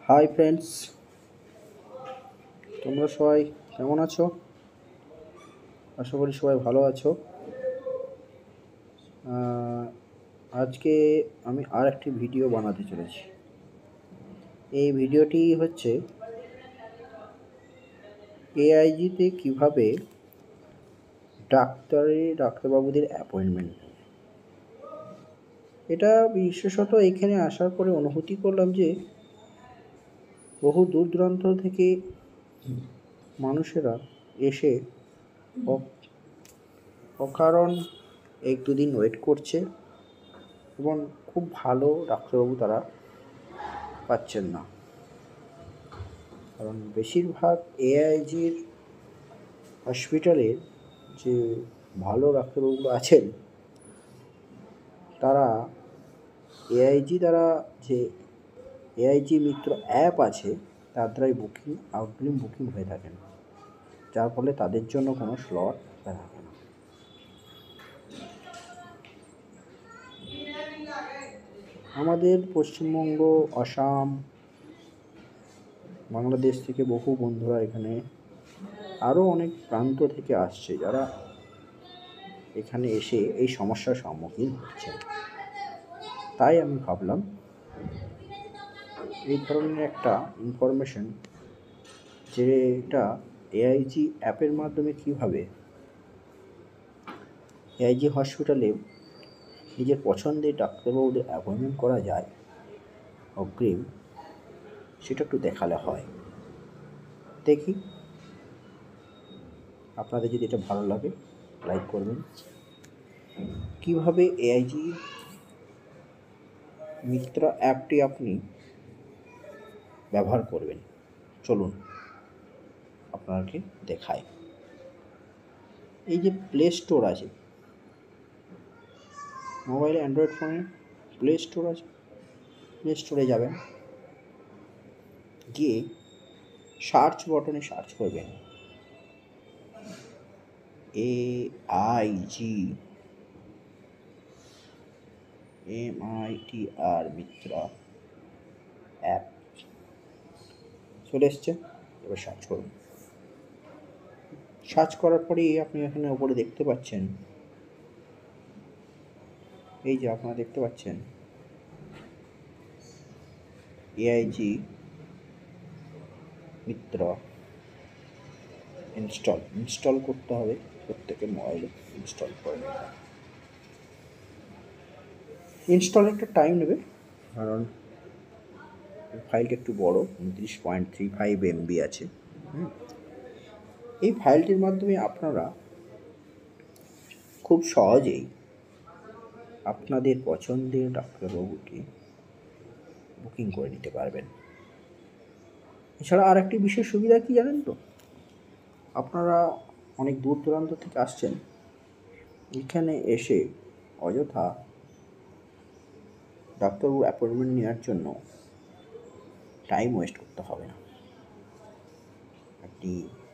Hi friends, তোমরা সবাই কেমন আছো? আশা করি সবাই ভালো আছো। আজকে আমি আর একটি ভিডিও বানাতে চলেছি। এই ভিডিওটি হচ্ছে এআইজিতে কিভাবে ডাক্তারবাবুদের অ্যাপয়েন্টমেন্ট। এটা বিশেষত এখানে আসার পরে অনুভূতি করলাম যে বহু দূর দূরান্ত থেকে মানুষেরা এসে অকারণ 1-2 দিন ওয়েট করছে এবং খুব ভালো ডাক্তারবাবু তারা পাচ্ছেন না। কারণ বেশিরভাগ এআইজির হসপিটালে যে ভালো ডাক্তারবাবুরা আছেন তারা এআইজি দ্বারা যে এআইজি মিত্র অ্যাপ আছে তার দ্বারাই আউটগ্রিম বুকিং হয়ে থাকেন, যার ফলে তাদের জন্য কোনো স্লট থাকে না। আমাদের পশ্চিমবঙ্গ, আসাম, বাংলাদেশ থেকে বহু বন্ধুরা এখানে আরও অনেক প্রান্ত থেকে আসছে, যারা এখানে এসে এই সমস্যার সম্মুখীন হচ্ছে। তাই আমি ভাবলাম এই ধরনের একটা ইনফরমেশন, যে এটা এআইজি অ্যাপের মাধ্যমে কীভাবে এআইজি হসপিটালে নিজের পছন্দের ডাক্তারবাবুদের অ্যাপয়েন্টমেন্ট করা যায় অগ্রিম, সেটা একটু দেখালে হয়। দেখি, আপনাদের যদি এটা ভালো লাগে লাইক করবেন। কিভাবে এআইজি মিত্র অ্যাপটি আপনি ব্যবহার করবেন, চলুন আপনাকে দেখাই। এই যে প্লে স্টোর আছে, মোবাইলে অ্যান্ড্রয়েড ফোনে প্লে স্টোর আছে, প্লে স্টোরে যাবেন, গিয়ে সার্চ বটনে সার্চ করবেন এআইজি MITR মিত্রা অ্যাপ। চলে এসছে, এবার সার্চ করুন। সার্চ করার পরেই আপনি এখানে উপরে দেখতে পাচ্ছেন, এই যে আপনারা দেখতে পাচ্ছেন এআইজি মিত্র ইনস্টল করতে হবে। প্রত্যেকের মোবাইলে ইনস্টল করে নেবেন। ইনস্টল একটা টাইম নেবে, কারণ ফাইলটা একটু বড়, 29.35 MB আছে। এই ফাইলটির মাধ্যমে আপনারা খুব সহজেই আপনাদের পছন্দের ডাক্তারবাবুকে বুকিং করে নিতে পারবেন। এছাড়া আর একটি বিশেষ সুবিধা কি জানেন তো? আপনারা অনেক দূর দূরান্ত থেকে আসছেন, এখানে এসে অযথা ডাক্তারবাবু অ্যাপয়েন্টমেন্ট নেওয়ার জন্য টাইম ওয়েস্ট করতে হবে না। আপনি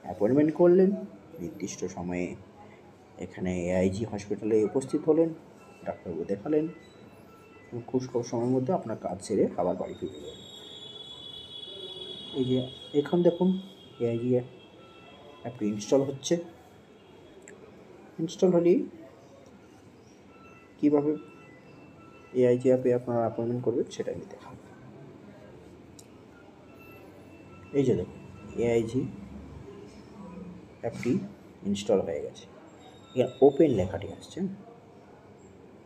অ্যাপয়েন্টমেন্ট করলেন, নির্দিষ্ট সময়ে এখানে এআইজি হসপিটালে উপস্থিত হলেন, ডাক্তারবাবু দেখালেন, খুব কম সময়ের মধ্যে আপনার কাজ সেরে আবার বাড়ি ফিরে যাবেন। এই যে এখন দেখুন এআইজি অ্যাপটি ইনস্টল হচ্ছে। ইনস্টল হলেই কীভাবে এআইজি অ্যাপে আপনারা অ্যাপয়েন্টমেন্ট করবেন সেটা আমি দেখাবো। এই যে দেখুন এআইজি অ্যাপটি ইনস্টল হয়ে গেছে। এখানে ওপেন লেখাটি আসছে,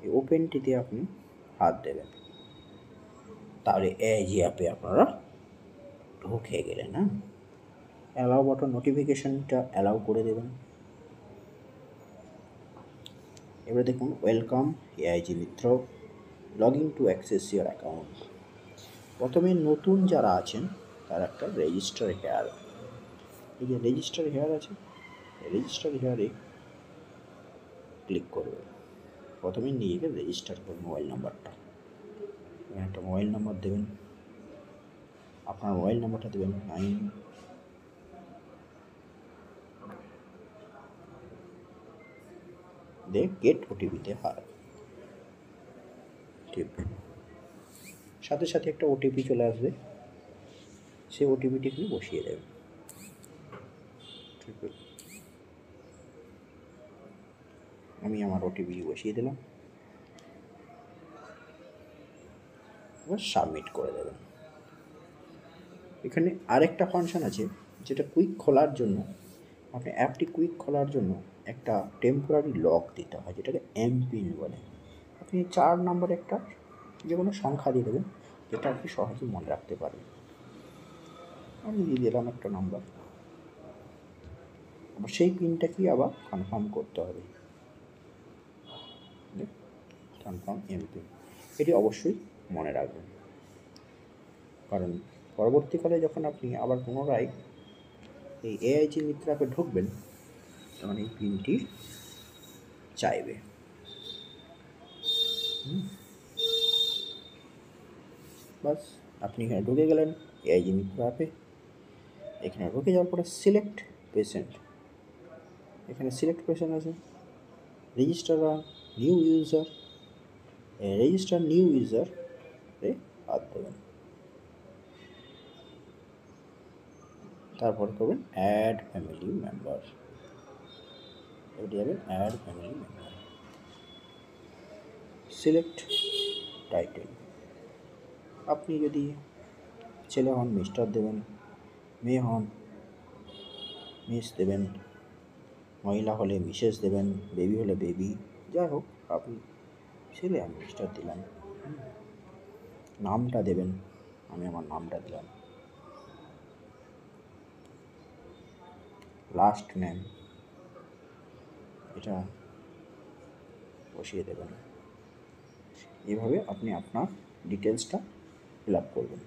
এই ওপেনটিতে আপনি হাত দেবেন, তাহলে এআইজি অ্যাপে আপনারা ঢুকে গেলেন। অ্যালাউ বাটন, নোটিফিকেশানটা অ্যালাউ করে দেবেন। এবারে দেখুন welcome AIG Mitra, log in to access your account. প্রথমে নতুন যারা আছেন তার একটা রেজিস্টার হেয়ার, এই যে রেজিস্টার হেয়ার আছে, রেজিস্টার হেয়ারে ক্লিক করবে। প্রথমে নিজেকে রেজিস্টার করুন, মোবাইল নাম্বারটা, একটা মোবাইল নাম্বার দেবেন, আপনার মোবাইল নাম্বারটা দেবেন 9 গেট ওটিপিতে টিপবেন। সাথে সাথে একটা ওটিপি চলে আসবে, সেই ওটিপিটি এখানে বসিয়ে দেবেন। ঠিক আছে, আমি আমার ওটিপি বসিয়ে দিলাম, এবার সাবমিট করে দেবেন। এখানে আরেকটা ফাংশন আছে যেটা কুইক খোলার জন্য, আপনি অ্যাপটি কুইক খোলার জন্য একটা টেম্পোরারি লক দিতে হয়, যেটাকে এমপিন বলে। আপনি 4 নম্বরে একটা যে কোনো সংখ্যা দিয়ে দেবেন, যেটা আপনি সহজে মনে রাখতে পারবেন। আমি দিয়ে দিলাম একটা নাম্বার, আবার সেই পিনটাকেই আবার কনফার্ম করতে হবে, কনফার্ম এমপিন। এটি অবশ্যই মনে রাখবেন, কারণ পরবর্তীকালে যখন আপনি আবার পুনরায় এই এআইজি মিত্র অ্যাপে ঢুকবেন, তখন এই পিনটি চাইবে। বাস, আপনি এখানে ঢুকে গেলেন এআইজি মিত্র অ্যাপে। এখানে ঢুকে যাওয়ার পরে সিলেক্ট পেশেন্ট, এখানে সিলেক্ট পেশেন্ট আছে, register new user, register new user এ হাত দেবেন, তারপর করবেন অ্যাড ফ্যামিলি মেম্বার, এটি যাবেন add family member. Select title, আপনি যদি ছেলে হন মিস্টার দেবেন, মেয়ে হন মিস দেবেন, মহিলা হলে মিসেস দেবেন, বেবি হলে বেবি, যাই হোক আপনি ছেলে, আমি মিস্টার দিলাম। নামটা দেবেন, আমি আমার নামটা দিলাম। লাস্ট নেম, এটা বসিয়ে দেবেন। এইভাবে আপনি আপনার ডিটেলসটা ফিল আপ করবেন।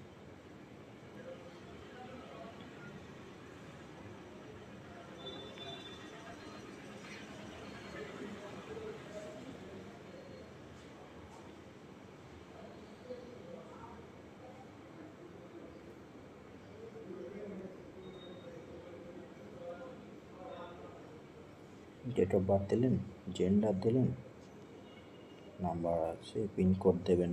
ডেট অফ বার্থ দিলেন, জেন্ডার দিলেন, নাম্বার আছে, পিনকোড দেবেন,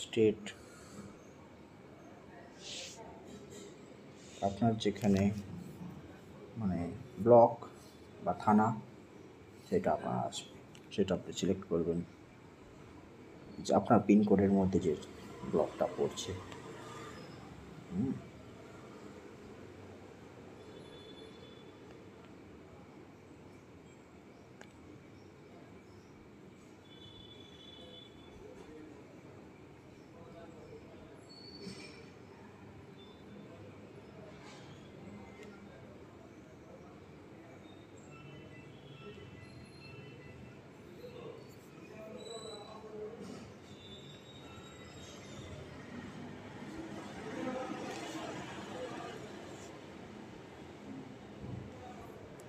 স্টেট আপনার যেখানে মানে ব্লক বা থানা সেটা আপনার আসবে, সেটা আপনি সিলেক্ট করবেন, যে আপনার পিনকোডের মধ্যে যে ব্লকটা পড়ছে।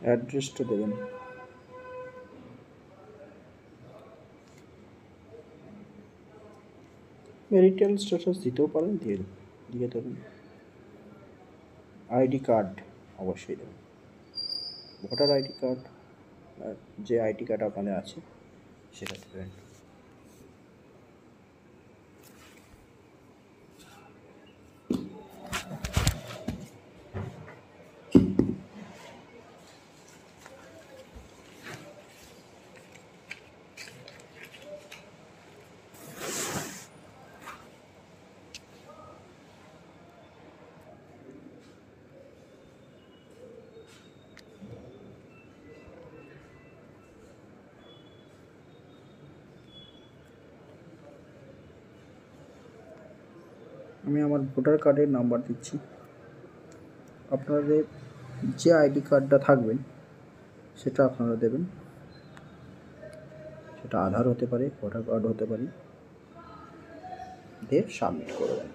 অ্যাড্রেসটা দেবেন, ম্যারিটাল স্ট্যাটাস দিতেও পারেন, দিয়ে দেবেন। আইডি কার্ড অবশ্যই দেবেন, ভোটার আইডি কার্ড, যে আইডি কার্ড আপনাদের আছে সেটা দেবেন। আমি আমার ভোটার কার্ডের নাম্বার দিচ্ছি, আপনাদের যে আইডি কার্ডটা থাকবে সেটা আপনারা দেবেন, সেটা আধার হতে পারে, ভোটার কার্ড হতে পারে, দিয়ে সাবমিট করে দেন,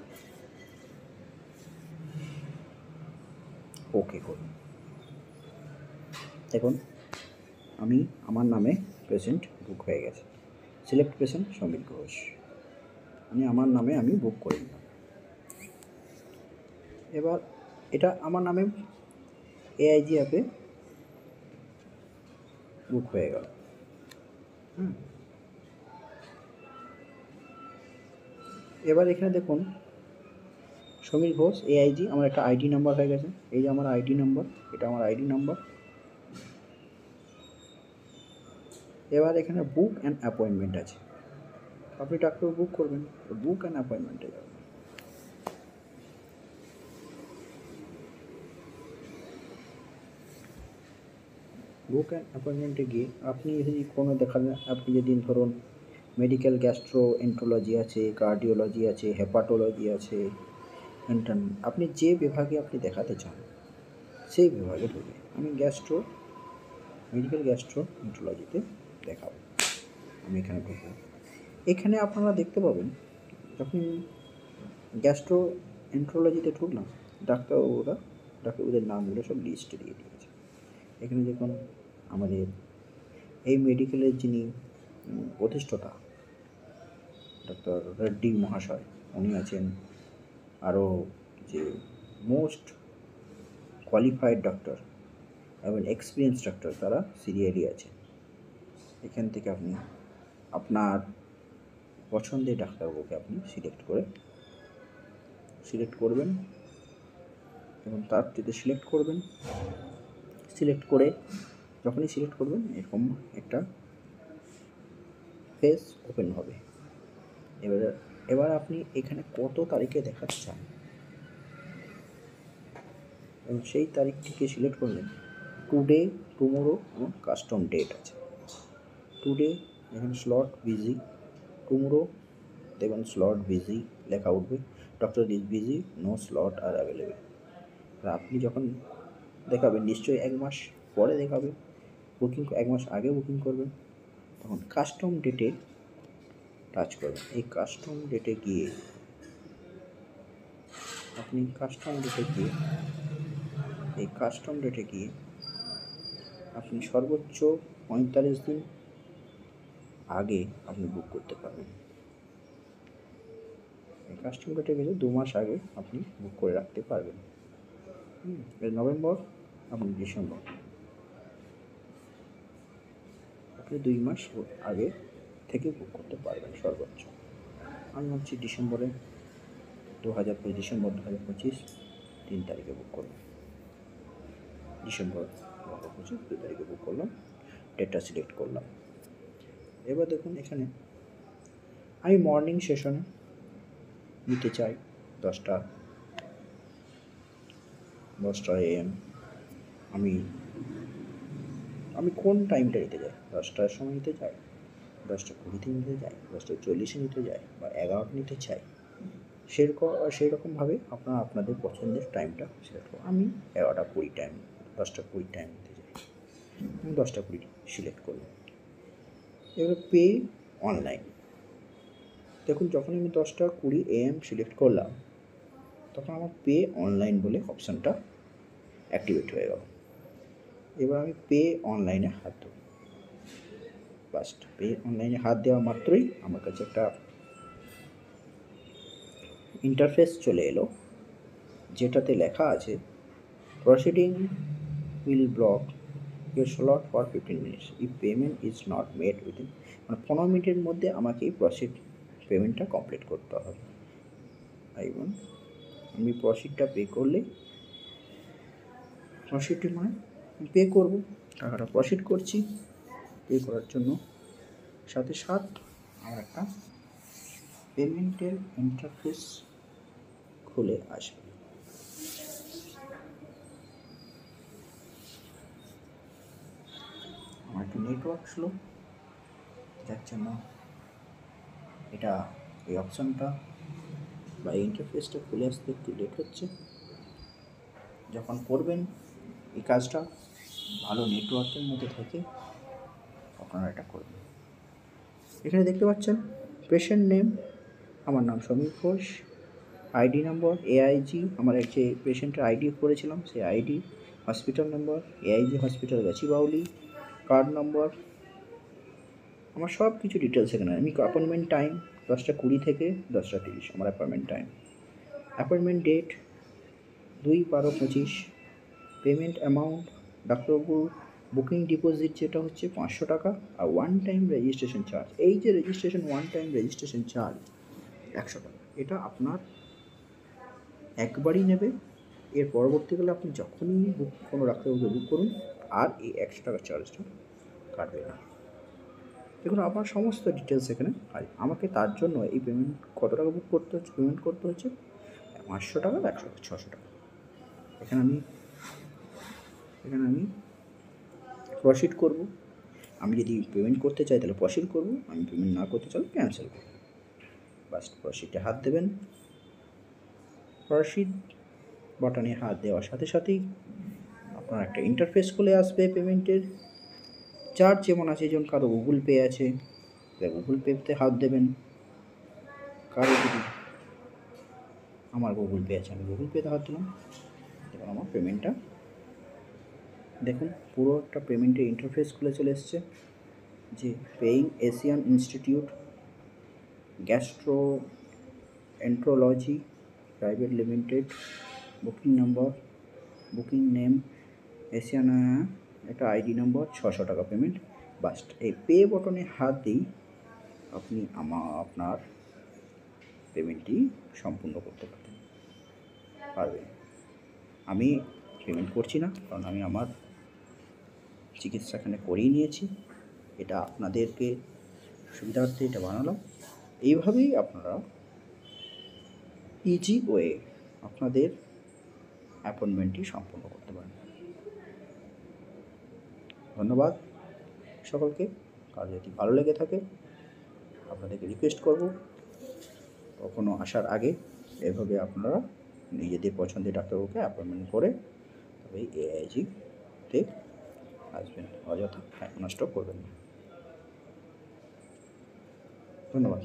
ওকে করুন। দেখুন আমি আমার নামে পেশেন্ট বুক হয়ে গেছে, সিলেক্ট পেশেন্ট সমীর ঘোষ, আমার নামে আমি বুক করে নিলাম। এবার এটা আমার নামে এআইজি অ্যাপে বুক হয়ে গেল। এবার এখানে দেখুন সমীর ঘোষ এআইজি, আমার একটা আইডি নাম্বার হয়ে গেছে। এই যে আমার আইডি নাম্বার, এটা আমার আইডি নাম্বার। এবার এখানে বুক অ্যান্ড অ্যাপয়েন্টমেন্ট আছে, আপনি ডাক্তার বুক করবেন, বুক অ্যান্ড অ্যাপয়েন্টমেন্টে যাবেন। বুক অ্যান্ড অ্যাপয়েন্টমেন্টে গিয়ে আপনি যদি কোনো দেখালেন, আপনি যদি ধরুন মেডিকেল গ্যাস্ট্রো এন্ট্রোলজি আছে, কার্ডিওলজি আছে, হেপাটোলজি আছে, আপনি যে বিভাগে আপনি দেখাতে চান সেই বিভাগে ঢুকে আমি মেডিকেল গ্যাস্ট্রো এন্ট্রোলজিতে দেখাবো। আমি এখানে ঢুকবো। এখানে আপনারা দেখতে পাবেন যখন গ্যাস্ট্রো এন্ট্রোলজিতে ঢুকলাম, ডাক্তারবাবুদের নামগুলো সব লিস্টে দিয়ে দিয়েছে। এখানে দেখুন আমাদের এই মেডিকেলের যিনি প্রতিষ্ঠাতা ডক্টর রেড্ডি মহাশয় উনি আছেন, আরও যে মোস্ট কোয়ালিফাইড ডক্টর এবং এক্সপিরিয়েন্স ডক্টর তারা সিরিয়ালি আছে। এখান থেকে আপনি আপনার পছন্দের ডাক্তারবাবুকে আপনি সিলেক্ট করবেন এবং তার থেকে সিলেক্ট করে যখনই সিলেক্ট করবেন এরকম একটা পেজ ওপেন হবে। এবার আপনি এখানে কত তারিখে দেখাতে চান এবং সেই তারিখটিকে সিলেক্ট করলেন। টুডে, টুমোরো এবং কাস্টম ডেট আছে। টুডে এখানে স্লট বিজি, টুমোরো দেখবেন স্লট বিজি লেখা উঠবে, doctor is busy, no slot are available. আর আপনি যখন দেখাবেন নিশ্চয়ই 1 মাস পরে দেখাবে, বুকিং 1 মাস আগে বুকিং করবেন, তখন কাস্টম ডেটে টাচ করবেন। এই কাস্টম ডেটে গিয়ে আপনি সর্বোচ্চ 45 দিন আগে আপনি বুক করতে পারবেন। এই কাস্টম ডেটে গেলে 2 মাস আগে আপনি বুক করে রাখতে পারবেন। নভেম্বর, আপনি ডিসেম্বর, আপনি 2 মাস আগে থেকে বুক করতে পারবেন সর্বোচ্চ। আমি ভাবছি ডিসেম্বর 2025 3 তারিখে বুক করলাম, ডিসেম্বর 2025 2 তারিখে বুক করলাম, ডেটটা সিলেক্ট করলাম। এবার দেখুন এখানে আমি মর্নিং সেশনে নিতে চাই 10টা AM। আমি কোন টাইমটা নিতে চাই? 10টার সময় নিতে চাই, 10টা 20-তে নিতে চাই, 10টা 40-এ নিতে চাই, বা 11টা নিতে চাই, সেই রকমভাবে আপনারা আপনাদের পছন্দের টাইমটা সিলেক্ট করুন। আমি 11টা 20 টাইম, 10টা 20 টাইম নিতে চাই, আমি 10টা 20 সিলেক্ট করলাম। এবার পে অনলাইন। দেখুন যখন আমি 10টা 20 AM সিলেক্ট করলাম তখন আমার পে অনলাইন বলে অপশানটা অ্যাক্টিভেট হয়ে গেল। এবার আমি পে অনলাইনে হাত দেবো। ফার্স্ট পে অনলাইনে হাত দেওয়া মাত্রই আমার কাছে একটা ইন্টারফেস চলে এলো, যেটাতে লেখা আছে proceeding will block your slot for 15 minutes if payment is not made within, মানে 15 মিনিটের মধ্যে আমাকে এই পেমেন্টটা কমপ্লিট করতে হবে। এবং আমি প্রসিডটা পে করলে পে করবো, টাকাটা প্রসিড করছি। পে করার জন্য সাথে আমার একটা পেমেন্টের ইন্টারফেস খুলে আসবে। আমার একটু নেটওয়ার্ক স্লো যার জন্য এই অপশানটা বা এই ইন্টারফেসটা খুলে আসতে একটু লেট হচ্ছে। যখন করবেন এই কাজটা ভালো নেটওয়ার্কের মধ্যে থেকে আপনারা এটা করবেন। এখানে দেখতে পাচ্ছেন পেশেন্ট নেম, আমার নাম সমীর ঘোষ, আইডি নম্বর এআইজি, আমার যে পেশেন্টের আইডি করেছিলাম সেই আইডি, হসপিটাল নম্বর এআইজি হসপিটাল গাছিবাউলি, কার্ড নম্বর, আমার সব কিছু ডিটেলস এখানে। আমি অ্যাপয়েন্টমেন্ট টাইম 10টা 20 থেকে 10টা 30 আমার appointment time, appointment date 2/12/25, payment amount ডাক্তারবাবু বুকিং ডিপোজিট যেটা হচ্ছে 500 টাকা, আর 1 টাইম রেজিস্ট্রেশন চার্জ, এই যে রেজিস্ট্রেশন 1 টাইম রেজিস্ট্রেশন চার্জ 100 টাকা। এটা আপনার একবারই নেবে। এর পরবর্তীকালে আপনি যখনই কোনো ডাক্তারবাবুকে বুক করুন, আর এই 100 টাকার চার্জটা কাটবে না। দেখুন আমার সমস্ত ডিটেলস এখানে আমাকে তার জন্য এই পেমেন্ট কত টাকা পেমেন্ট করতে হচ্ছে 500 টাকা বা 600 টাকা। এখানে আমি প্রসিড করব। আমি যদি পেমেন্ট করতে চাই তাহলে প্রসিড করব, আমি পেমেন্ট না করতে চাইলে ক্যান্সেল করব। বাস প্রসিডে হাত দেবেন। প্রসিড বাটনে হাত দেওয়ার সাথে সাথেই আপনার একটা ইন্টারফেস খুলে আসবে পেমেন্টের। চার্জ যেমন আছে, যেমন কারো গুগল পে আছে, গুগল পেতে হাত দেবেন। কারো যদি আমার গুগল পে আছে, আমি গুগল পেতে হাত দিলাম। এবার আমার পেমেন্টটা দেখুন, পুরো একটা পেমেন্টের ইন্টারফেস খুলে চলে এসছে, যে paying Asian institute gastroenterology private limited, booking number, booking name Asian, একটা আইডি নম্বর, 600 টাকা পেমেন্ট। বাস এই পে বটনে হাত দিই আপনি আপনার পেমেন্টটি সম্পূর্ণ করতে পারবেন। আমি পেমেন্ট করছি না, কারণ আমি আমার চিকিৎসা এখানে করিয়ে নিয়েছি। এটা আপনাদেরকে সুবিধার্থে এটা বানালাম। এইভাবেই আপনারা ইজি ওয়ে আপনাদের অ্যাপয়েন্টমেন্টটি সম্পূর্ণ করতে পারেন। ধন্যবাদ সকলকে। কার যদি ভালো লেগে থাকে আপনাদেরকে রিকোয়েস্ট করব, কখনো আসার আগে এভাবে আপনারা নিজেদের পছন্দের ডাক্তারবাবুকে অ্যাপয়েন্টমেন্ট করে তবেই AIGতে আসবেন। অযথা টাইম নষ্ট করবেন না। ধন্যবাদ।